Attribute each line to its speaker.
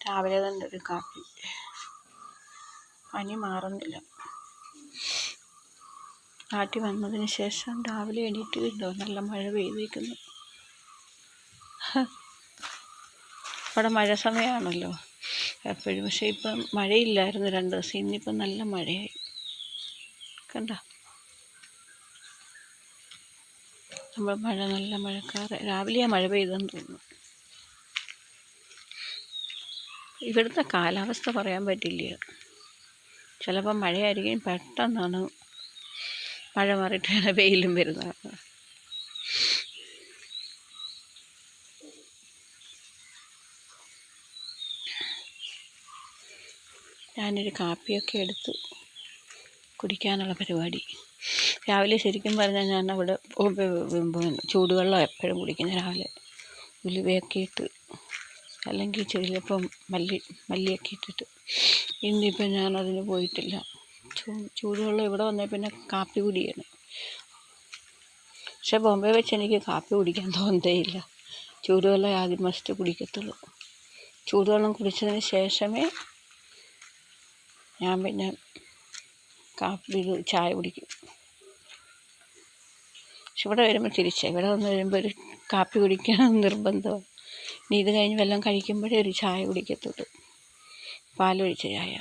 Speaker 1: രാവിലെ തന്നെ ഒരു കാപ്പി. പനി മാറുന്നില്ല. നാട്ടിൽ വന്നതിന് ശേഷം രാവിലെ എണീറ്റ് ഇല്ലോ നല്ല മഴ പെയ്തിരിക്കുന്നു. അവിടെ മഴ സമയമാണല്ലോ എപ്പോഴും. പക്ഷേ ഇപ്പം മഴയില്ലായിരുന്നു 2 ദിവസം. ഇന്നിപ്പം നല്ല മഴയായി. കണ്ട നമ്മൾ നല്ല മഴക്കാറ്. രാവിലെയാണ് മഴ പെയ്തെന്ന് തോന്നുന്നു. ഇവിടുത്തെ കാലാവസ്ഥ പറയാൻ പറ്റില്ല. ചിലപ്പോൾ മഴയായിരിക്കും, പെട്ടെന്നാണ് മഴ മാറിയിട്ട് വെയിലും വരുന്നത്. ഞാനൊരു കാപ്പിയൊക്കെ എടുത്ത് കുടിക്കാനുള്ള പരിപാടി. രാവിലെ ശരിക്കും പറഞ്ഞാൽ ഞാൻ അവിടെ ചൂടുവെള്ളം എപ്പോഴും കുടിക്കുന്നത് രാവിലെ. ഉലുവയൊക്കെ ഇട്ട്, അല്ലെങ്കിൽ ചിലപ്പം മല്ലിയൊക്കെ ഇട്ടിട്ട്. ഇന്നിപ്പം ഞാനതിന് പോയിട്ടില്ല. ചൂടുവെള്ളം ഇവിടെ വന്നേ പിന്നെ കാപ്പി കുടിയാണ്. പക്ഷെ ബോംബെ വെച്ച് എനിക്ക് കാപ്പി കുടിക്കാൻ തോന്നുകയില്ല. ചൂടുവെള്ളം ആദ്യം മസ്റ്റ് കുടിക്കത്തുള്ളൂ. ചൂടുവെള്ളം കുടിച്ചതിന് ശേഷമേ ഞാൻ പിന്നെ ചായ കുടിക്കും. പക്ഷെ ഇവിടെ വരുമ്പോൾ തിരിച്ചാണ്. ഇവിടെ വന്ന് വരുമ്പോൾ ഒരു കാപ്പി കുടിക്കണം നിർബന്ധമാണ്. ഇനി ഇത് കഴിഞ്ഞ് വല്ലതും കഴിക്കുമ്പോഴേ ഒരു ചായ കുടിക്കത്തുള്ളൂ, പാലൊഴിച്ച ചായ.